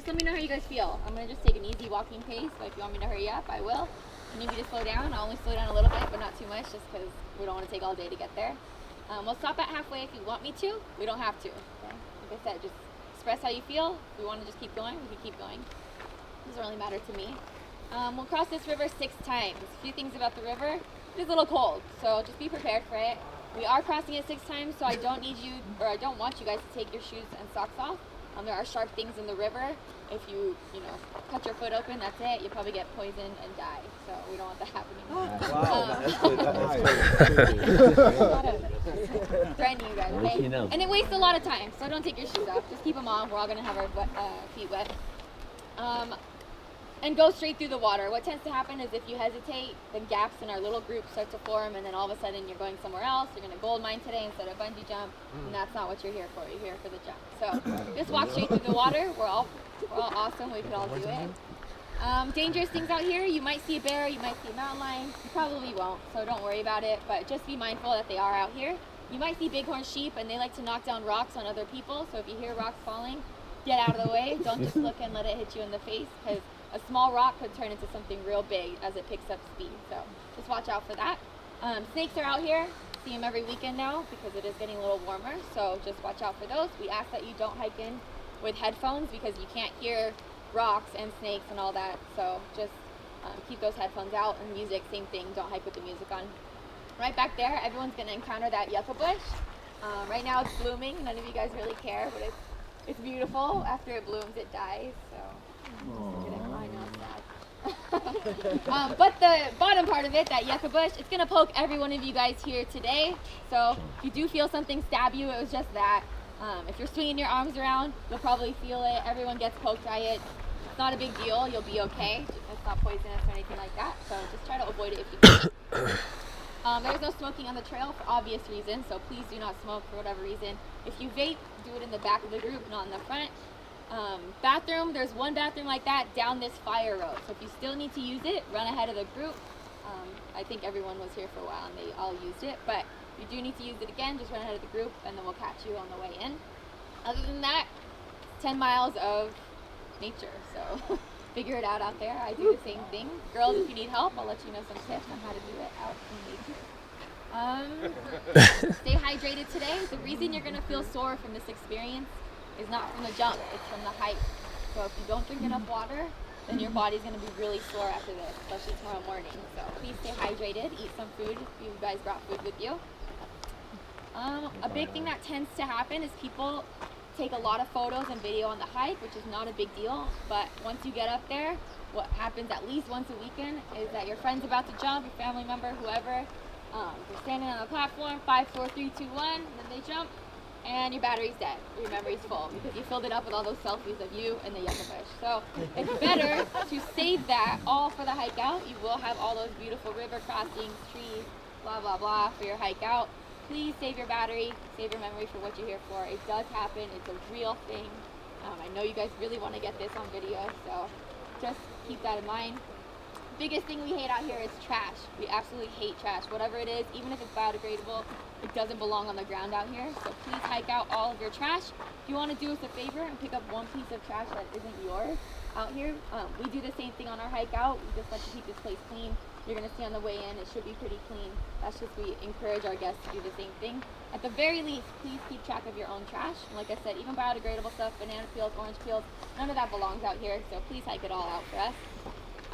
just let me know how you guys feel. I'm gonna just take an easy walking pace, but if you want me to hurry up, I will. If you need me to slow down, I'll only slow down a little bit, but not too much, just because we don't want to take all day to get there. We'll stop at halfway if you want me to. We don't have to. Okay? Like I said, just express how you feel. If we want to just keep going, we can keep going. It doesn't really matter to me. We'll cross this river 6 times. A few things about the river. It is a little cold, so just be prepared for it. We are crossing it 6 times, so I don't need you, or I don't want you guys to take your shoes and socks off. There are sharp things in the river. If you cut your foot open, that's it. You'll probably get poisoned and die. So we don't want that happening. Wow, that's good. Threatening you guys, okay? And it wastes a lot of time, so don't take your shoes off. Just keep them on. We're all gonna have our feet wet. And go straight through the water. What tends to happen is if you hesitate, then gaps in our little group start to form, and then all of a sudden you're going somewhere else. You're going to gold mine today instead of bungee jump, and that's not what you're here for. You're here for the jump. So just walk straight through the water. We're all awesome. We could all do it. Dangerous things out here. You might see a bear. You might see a mountain lion. You probably won't, so don't worry about it. But just be mindful that they are out here. You might see bighorn sheep, and they like to knock down rocks on other people. So if you hear rocks falling, get out of the way. Don't just look and let it hit you in the face, because a small rock could turn into something real big as it picks up speed. So just watch out for that. Snakes are out here. See them every weekend now because it is getting a little warmer. So just watch out for those. We ask that you don't hike in with headphones because you can't hear rocks and snakes and all that. So just keep those headphones out. And music, same thing. Don't hike with the music on. Right back there, everyone's going to encounter that yucca bush. Right now it's blooming. None of you guys really care, but it's beautiful. After it blooms, it dies. So. But the bottom part of it, that yucca bush, it's going to poke every one of you guys here today. So if you do feel something stab you, it was just that. If you're swinging your arms around, you'll probably feel it. Everyone gets poked by it. It's not a big deal. You'll be okay. It's not poisonous or anything like that. So just try to avoid it if you can. There's no smoking on the trail for obvious reasons. So please do not smoke for whatever reason. If you vape, do it in the back of the group, not in the front. Bathroom, there's one bathroom like that down this fire road. So if you still need to use it, run ahead of the group. I think everyone was here for a while and they all used it, but if you do need to use it again, just run ahead of the group and then we'll catch you on the way in. Other than that, 10 miles of nature, so figure it out there. I do the same thing. Girls, if you need help, I'll let you know some tips on how to do it out in nature. Stay hydrated today. The reason you're going to feel sore from this experience is not from the jump, it's from the hike. So if you don't drink enough water, then your body's going to be really sore after this, especially tomorrow morning. So please stay hydrated, eat some food if you guys brought food with you. A big thing that tends to happen is people take a lot of photos and video on the hike, which is not a big deal, but once you get up there, what happens at least once a weekend is that your friend's about to jump, your family member, whoever, they're standing on the platform, 5, 4, 3, 2, 1, and then they jump, and your battery's dead, your memory's full, because you filled it up with all those selfies of you and the yucca bush. So it's better to save that all for the hike out. You will have all those beautiful river crossings, trees, blah, blah, blah for your hike out. Please save your battery, save your memory for what you're here for. It does happen, it's a real thing. I know you guys really want to get this on video, so just keep that in mind. Biggest thing we hate out here is trash. We absolutely hate trash. Whatever it is, even if it's biodegradable, it doesn't belong on the ground out here. So please hike out all of your trash. If you want to do us a favor and pick up one piece of trash that isn't yours out here, we do the same thing on our hike out. We just like to keep this place clean. You're going to see on the way in, it should be pretty clean. That's just, we encourage our guests to do the same thing. At the very least, please keep track of your own trash. And like I said, even biodegradable stuff, banana peels, orange peels, none of that belongs out here. So please hike it all out for us.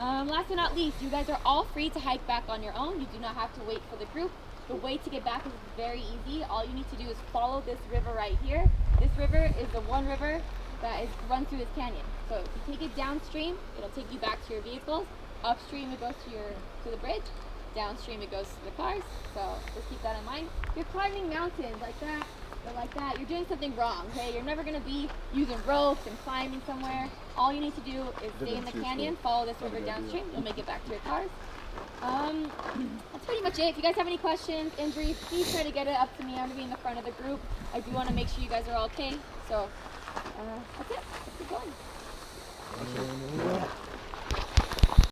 Last but not least, you guys are all free to hike back on your own. You do not have to wait for the group. The way to get back is very easy. All you need to do is follow this river right here. This river is the one river that runs through this canyon. So if you take it downstream, it'll take you back to your vehicles. Upstream, it goes to the bridge. Downstream, it goes to the cars. So just keep that in mind. If you're climbing mountains like that, or like that, you're doing something wrong, okay? You're never gonna be using ropes and climbing somewhere. All you need to do is stay in the canyon, follow this river downstream, you'll make it back to your cars. That's pretty much it. If you guys have any questions, injuries, please try to get it up to me. I'm gonna be in the front of the group. I do wanna make sure you guys are all okay. So, that's it. Let's keep going.